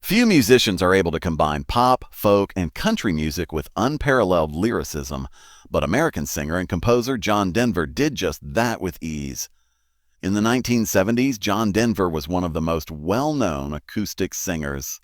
Few musicians are able to combine pop, folk, and country music with unparalleled lyricism, but American singer and composer John Denver did just that with ease. In the 1970s, John Denver was one of the most well-known acoustic singers.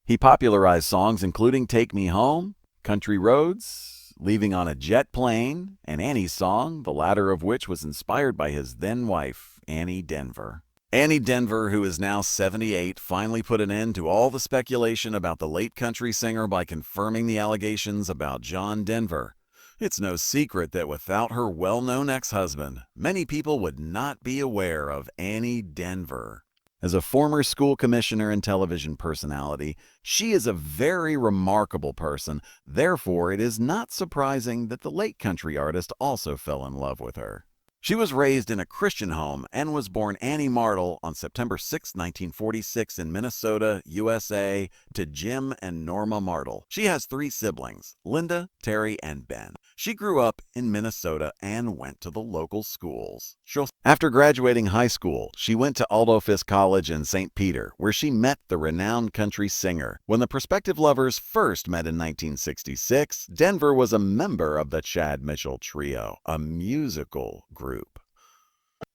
He popularized songs including Take Me Home, Country Roads, Leaving on a Jet Plane, and Annie's Song, the latter of which was inspired by his then-wife, Annie Denver. Annie Denver, who is now 78, finally put an end to all the speculation about the late country singer by confirming the allegations about John Denver. It's no secret that without her well-known ex-husband, many people would not be aware of Annie Denver. As a former school commissioner and television personality, she is a very remarkable person. Therefore, it is not surprising that the late country artist also fell in love with her. She was raised in a Christian home and was born Annie Martle on September 6, 1946 in Minnesota, USA, to Jim and Norma Martle. She has 3 siblings, Linda, Terry, and Ben. She grew up in Minnesota and went to the local schools. After graduating high school, she went to Adolphus College in St. Peter, where she met the renowned country singer. When the prospective lovers first met in 1966, Denver was a member of the Chad Mitchell Trio, a musical group.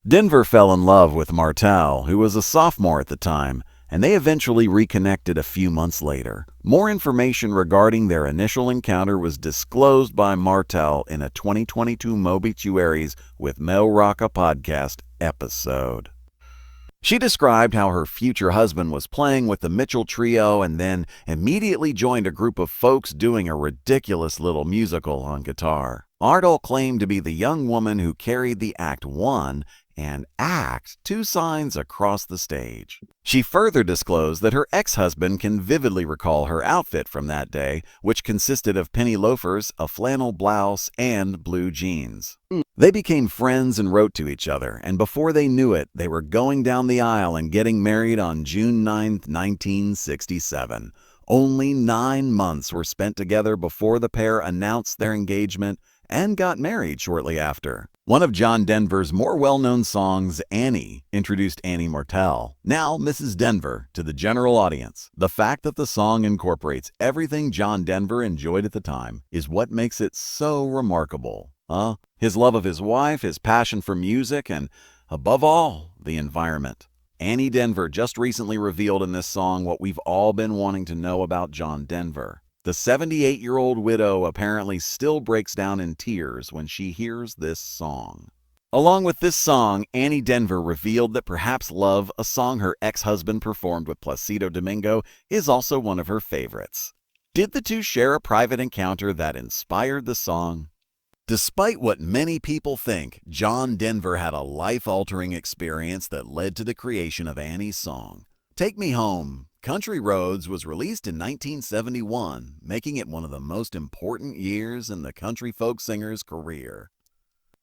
Denver fell in love with Martel, who was a sophomore at the time, and they eventually reconnected a few months later. More information regarding their initial encounter was disclosed by Martel in a 2022 Mobituaries with Mel Rocca podcast episode. She described how her future husband was playing with the Mitchell Trio and then immediately joined a group of folks doing a ridiculous little musical on guitar. Martel claimed to be the young woman who carried the Act 1 and Act 2 signs across the stage. She further disclosed that her ex-husband can vividly recall her outfit from that day, which consisted of penny loafers, a flannel blouse, and blue jeans. They became friends and wrote to each other, and before they knew it, they were going down the aisle and getting married on June 9, 1967. Only 9 months were spent together before the pair announced their engagement and got married shortly after. One of John Denver's more well-known songs, Annie, introduced Annie Martel, now Mrs. Denver, to the general audience. The fact that the song incorporates everything John Denver enjoyed at the time is what makes it so remarkable. His love of his wife, his passion for music, and, above all, the environment. Annie Denver just recently revealed in this song what we've all been wanting to know about John Denver. The 78-year-old widow apparently still breaks down in tears when she hears this song. Along with this song, Annie Denver revealed that perhaps Love, a song her ex-husband performed with Placido Domingo, is also one of her favorites. Did the two share a private encounter that inspired the song? Despite what many people think, John Denver had a life-altering experience that led to the creation of Annie's song. Take Me Home, Country Roads was released in 1971, making it one of the most important years in the country folk singer's career.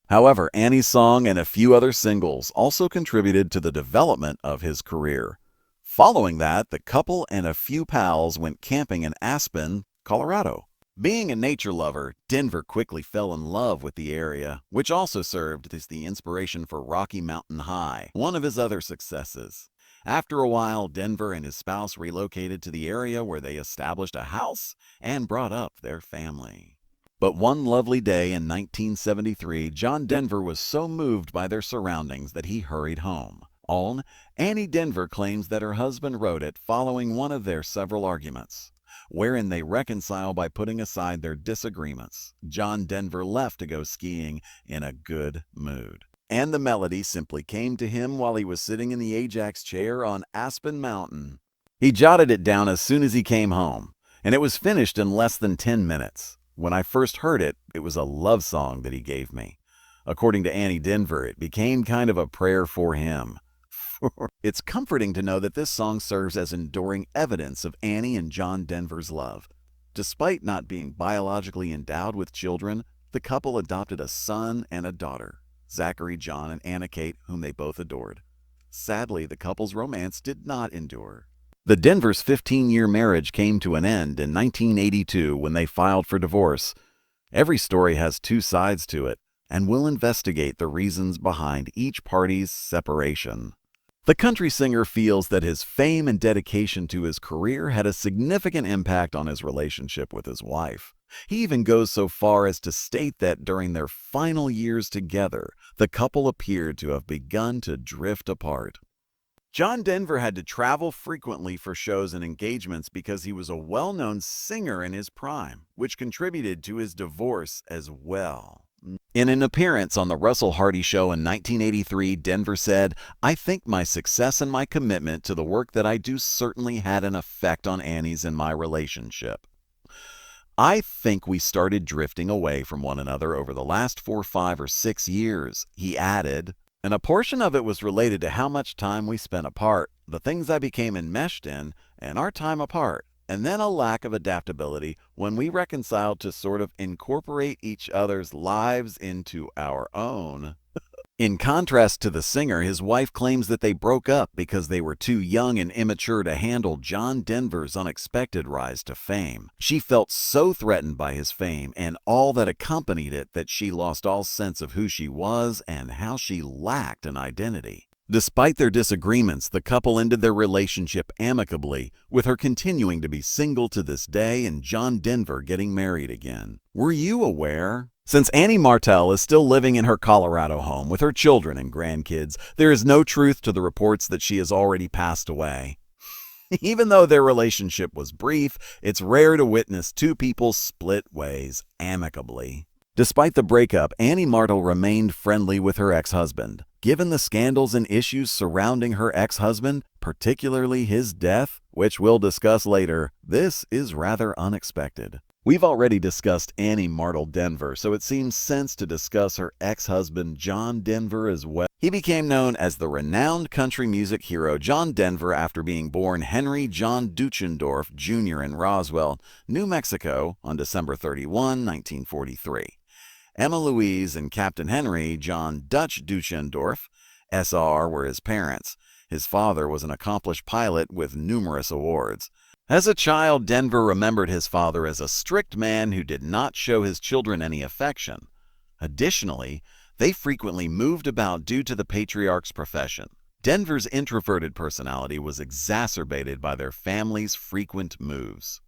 However, Annie's song and a few other singles also contributed to the development of his career. Following that, the couple and a few pals went camping in Aspen, Colorado. Being a nature lover, Denver quickly fell in love with the area, which also served as the inspiration for Rocky Mountain High, one of his other successes. After a while, Denver and his spouse relocated to the area where they established a house and brought up their family. But one lovely day in 1973, John Denver was so moved by their surroundings that he hurried home. Annie Denver claims that her husband wrote it following one of their several arguments, wherein they reconcile by putting aside their disagreements. John Denver left to go skiing in a good mood. And the melody simply came to him while he was sitting in the Ajax chair on Aspen Mountain. He jotted it down as soon as he came home, and it was finished in less than 10 minutes. When I first heard it, it was a love song that he gave me. According to Annie Denver, it became kind of a prayer for him. It's comforting to know that this song serves as enduring evidence of Annie and John Denver's love. Despite not being biologically endowed with children, the couple adopted a son and a daughter, Zachary, John, and Anna Kate, whom they both adored. Sadly, the couple's romance did not endure. The Denvers' 15-year marriage came to an end in 1982 when they filed for divorce. Every story has 2 sides to it, and we'll investigate the reasons behind each party's separation. The country singer feels that his fame and dedication to his career had a significant impact on his relationship with his wife. He even goes so far as to state that during their final years together, the couple appeared to have begun to drift apart. John Denver had to travel frequently for shows and engagements because he was a well-known singer in his prime, which contributed to his divorce as well. In an appearance on the Russell Hardy Show in 1983, Denver said, "I think my success and my commitment to the work that I do certainly had an effect on Annie's and my relationship. I think we started drifting away from one another over the last 4, 5, or 6 years," he added. And a portion of it was related to how much time we spent apart, the things I became enmeshed in, and our time apart, and then a lack of adaptability when we reconciled to sort of incorporate each other's lives into our own. In contrast to the singer, his wife claims that they broke up because they were too young and immature to handle John Denver's unexpected rise to fame. She felt so threatened by his fame and all that accompanied it that she lost all sense of who she was and how she lacked an identity. Despite their disagreements, the couple ended their relationship amicably, with her continuing to be single to this day and John Denver getting married again. Were you aware? Since Annie Martell is still living in her Colorado home with her children and grandkids, there is no truth to the reports that she has already passed away. Even though their relationship was brief, it's rare to witness two people split ways amicably. Despite the breakup, Annie Martell remained friendly with her ex-husband. Given the scandals and issues surrounding her ex-husband, particularly his death, which we'll discuss later, this is rather unexpected. We've already discussed Annie Martell Denver, so it seems sense to discuss her ex-husband John Denver as well. He became known as the renowned country music hero John Denver after being born Henry John Duchendorf Jr. in Roswell, New Mexico on December 31, 1943. Emma Louise and Captain Henry John Dutch Duchendorf, SR, were his parents. His father was an accomplished pilot with numerous awards. As a child, Denver remembered his father as a strict man who did not show his children any affection. Additionally, they frequently moved about due to the patriarch's profession. Denver's introverted personality was exacerbated by their family's frequent moves.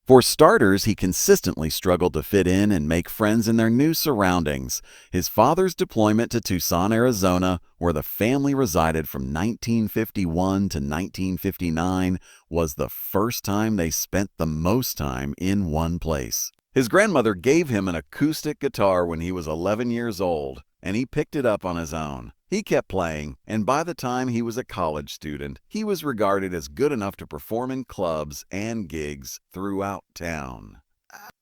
For starters, he consistently struggled to fit in and make friends in their new surroundings. His father's deployment to Tucson, Arizona, where the family resided from 1951 to 1959, was the first time they spent the most time in one place. His grandmother gave him an acoustic guitar when he was 11 years old, and he picked it up on his own. He kept playing, and by the time he was a college student, he was regarded as good enough to perform in clubs and gigs throughout town.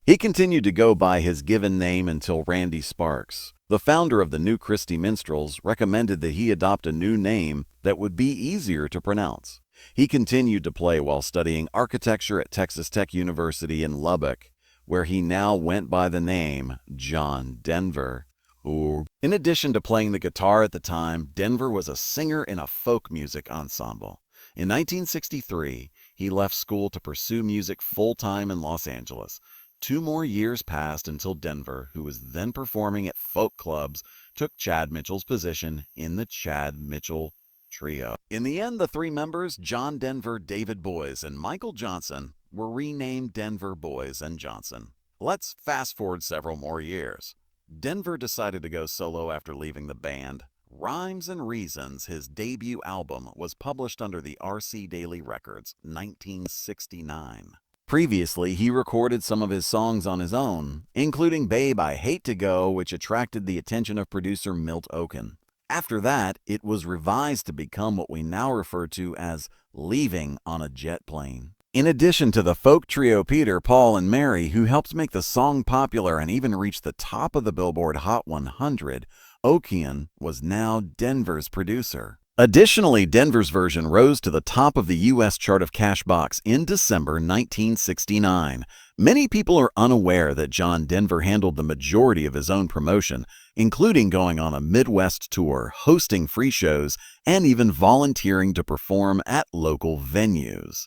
He continued to go by his given name until Randy Sparks, the founder of the New Christy Minstrels, recommended that he adopt a new name that would be easier to pronounce. He continued to play while studying architecture at Texas Tech University in Lubbock, where he now went by the name John Denver. In addition to playing the guitar at the time, Denver was a singer in a folk music ensemble. In 1963, he left school to pursue music full-time in Los Angeles. 2 more years passed until Denver, who was then performing at folk clubs, took Chad Mitchell's position in the Chad Mitchell Trio. In the end, the 3 members, John Denver, David Boys, and Michael Johnson, were renamed Denver, Boys, and Johnson. Let's fast forward several more years. Denver decided to go solo after leaving the band. Rhymes and Reasons, his debut album, was published under the RC Daily Records, 1969. Previously, he recorded some of his songs on his own, including Babe, I Hate to Go, which attracted the attention of producer Milt Oken. After that, it was revised to become what we now refer to as Leaving on a Jet Plane. In addition to the folk trio Peter, Paul, and Mary, who helped make the song popular and even reach the top of the Billboard Hot 100, Oken was now Denver's producer. Additionally, Denver's version rose to the top of the U.S. chart of Cashbox in December 1969. Many people are unaware that John Denver handled the majority of his own promotion, including going on a Midwest tour, hosting free shows, and even volunteering to perform at local venues.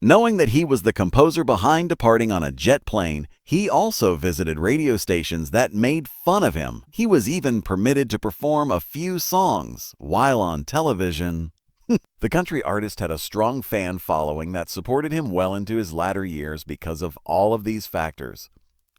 Knowing that he was the composer behind departing on a jet plane, he also visited radio stations that made fun of him. He was even permitted to perform a few songs while on television. The country artist had a strong fan following that supported him well into his latter years because of all of these factors.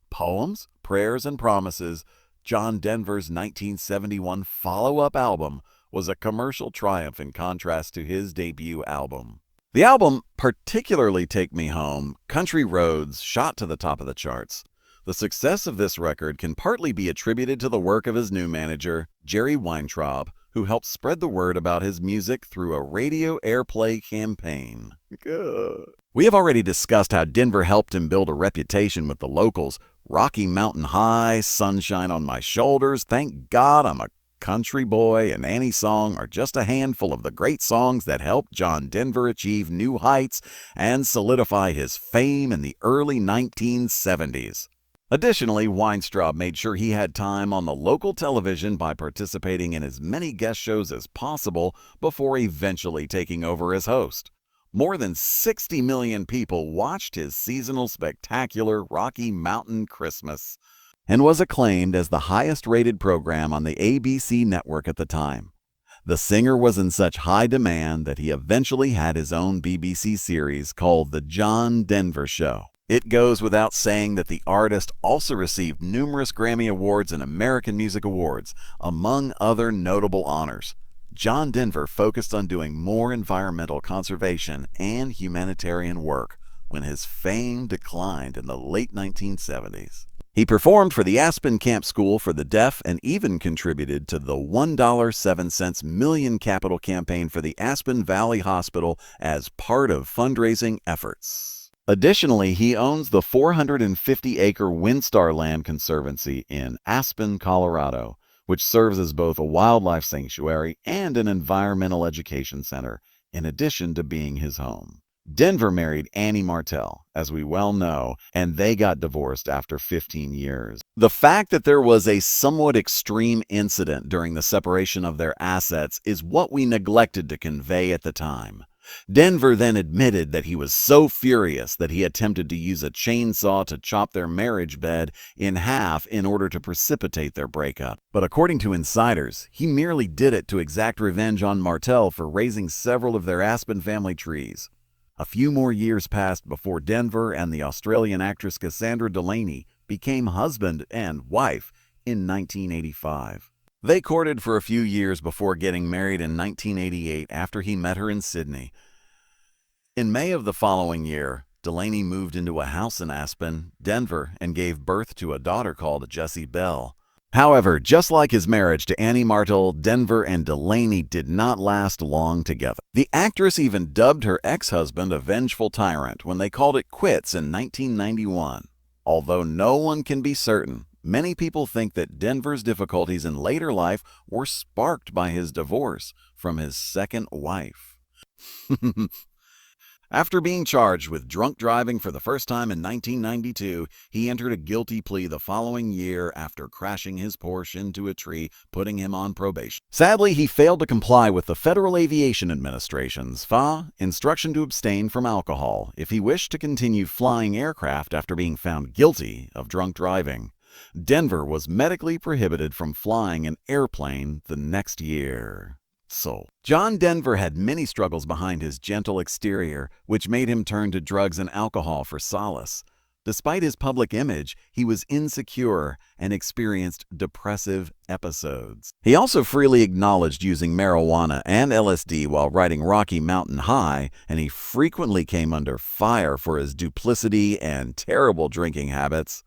Poems, Prayers, and Promises, John Denver's 1971 follow-up album, was a commercial triumph in contrast to his debut album. The album, particularly Take Me Home, Country Roads, shot to the top of the charts. The success of this record can partly be attributed to the work of his new manager, Jerry Weintraub, who helped spread the word about his music through a radio airplay campaign. Good. We have already discussed how Denver helped him build a reputation with the locals. Rocky Mountain High, Sunshine on My Shoulders, Thank God I'm a Country Boy, and Annie's Song are just a handful of the great songs that helped John Denver achieve new heights and solidify his fame in the early 1970s. Additionally, Weintraub made sure he had time on the local television by participating in as many guest shows as possible before eventually taking over as host. More than 60 million people watched his seasonal spectacular Rocky Mountain Christmas, and was acclaimed as the highest-rated program on the ABC network at the time. The singer was in such high demand that he eventually had his own BBC series called The John Denver Show. It goes without saying that the artist also received numerous Grammy Awards and American Music Awards, among other notable honors. John Denver focused on doing more environmental conservation and humanitarian work when his fame declined in the late 1970s. He performed for the Aspen Camp School for the Deaf and even contributed to the $1.07 million capital campaign for the Aspen Valley Hospital as part of fundraising efforts. Additionally, he owns the 450-acre Windstar Land Conservancy in Aspen, Colorado, which serves as both a wildlife sanctuary and an environmental education center, in addition to being his home. Denver married Annie Martell, as we well know, and they got divorced after 15 years. The fact that there was a somewhat extreme incident during the separation of their assets is what we neglected to convey at the time. Denver then admitted that he was so furious that he attempted to use a chainsaw to chop their marriage bed in half in order to precipitate their breakup. But according to insiders, he merely did it to exact revenge on Martell for raising several of their Aspen family trees. A few more years passed before Denver and the Australian actress Cassandra Delaney became husband and wife in 1985. They courted for a few years before getting married in 1988 after he met her in Sydney. In May of the following year, Delaney moved into a house in Aspen, Denver, and gave birth to a daughter called Jessie Bell. However, just like his marriage to Annie Martell, Denver and Delaney did not last long together. The actress even dubbed her ex-husband a vengeful tyrant when they called it quits in 1991. Although no one can be certain, many people think that Denver's difficulties in later life were sparked by his divorce from his second wife. After being charged with drunk driving for the first time in 1992, he entered a guilty plea the following year after crashing his Porsche into a tree, putting him on probation. Sadly, he failed to comply with the Federal Aviation Administration's FAA instruction to abstain from alcohol if he wished to continue flying aircraft after being found guilty of drunk driving. Denver was medically prohibited from flying an airplane the next year. John Denver had many struggles behind his gentle exterior, which made him turn to drugs and alcohol for solace. Despite his public image, he was insecure and experienced depressive episodes. He also freely acknowledged using marijuana and LSD while writing Rocky Mountain High, and he frequently came under fire for his duplicity and terrible drinking habits.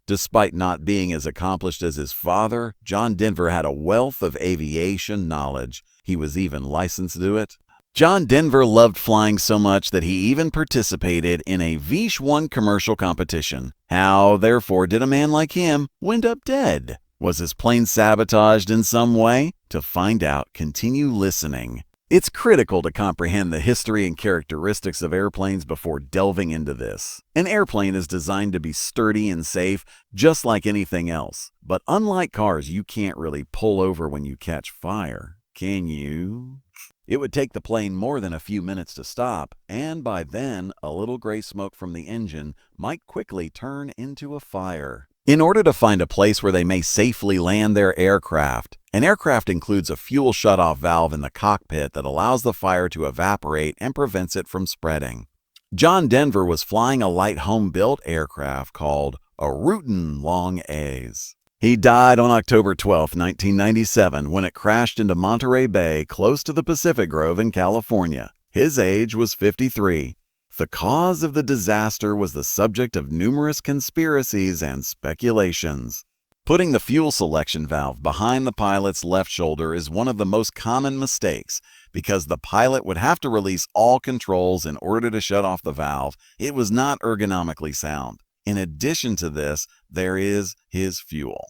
Despite not being as accomplished as his father, John Denver had a wealth of aviation knowledge. He was even licensed to do it. John Denver loved flying so much that he even participated in a VH1 commercial competition. How, therefore, did a man like him wind up dead? Was his plane sabotaged in some way? To find out, continue listening. It's critical to comprehend the history and characteristics of airplanes before delving into this. An airplane is designed to be sturdy and safe, just like anything else. But unlike cars, you can't really pull over when you catch fire, can you? It would take the plane more than a few minutes to stop, and by then, a little gray smoke from the engine might quickly turn into a fire. In order to find a place where they may safely land their aircraft, an aircraft includes a fuel shutoff valve in the cockpit that allows the fire to evaporate and prevents it from spreading. John Denver was flying a light home-built aircraft called a Rutan Long A's. He died on October 12, 1997, when it crashed into Monterey Bay close to the Pacific Grove in California. His age was 53. The cause of the disaster was the subject of numerous conspiracies and speculations. Putting the fuel selection valve behind the pilot's left shoulder is one of the most common mistakes because the pilot would have to release all controls in order to shut off the valve. It was not ergonomically sound. In addition to this, there is his fuel.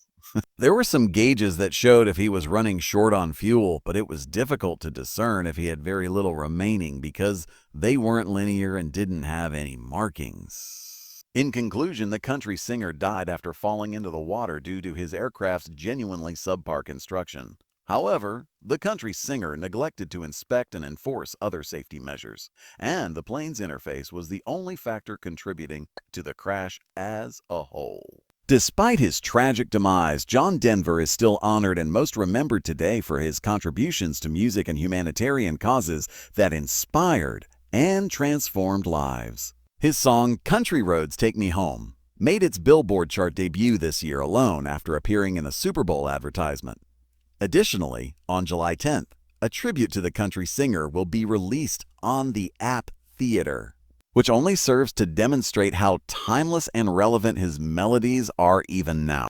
There were some gauges that showed if he was running short on fuel, but it was difficult to discern if he had very little remaining because they weren't linear and didn't have any markings. In conclusion, the country singer died after falling into the water due to his aircraft's genuinely subpar construction. However, the country singer neglected to inspect and enforce other safety measures, and the plane's interface was the only factor contributing to the crash as a whole. Despite his tragic demise, John Denver is still honored and most remembered today for his contributions to music and humanitarian causes that inspired and transformed lives. His song, "Country Roads Take Me Home," made its Billboard chart debut this year alone after appearing in a Super Bowl advertisement. Additionally, on July 10th, a tribute to the country singer will be released on the app Theater, which only serves to demonstrate how timeless and relevant his melodies are even now.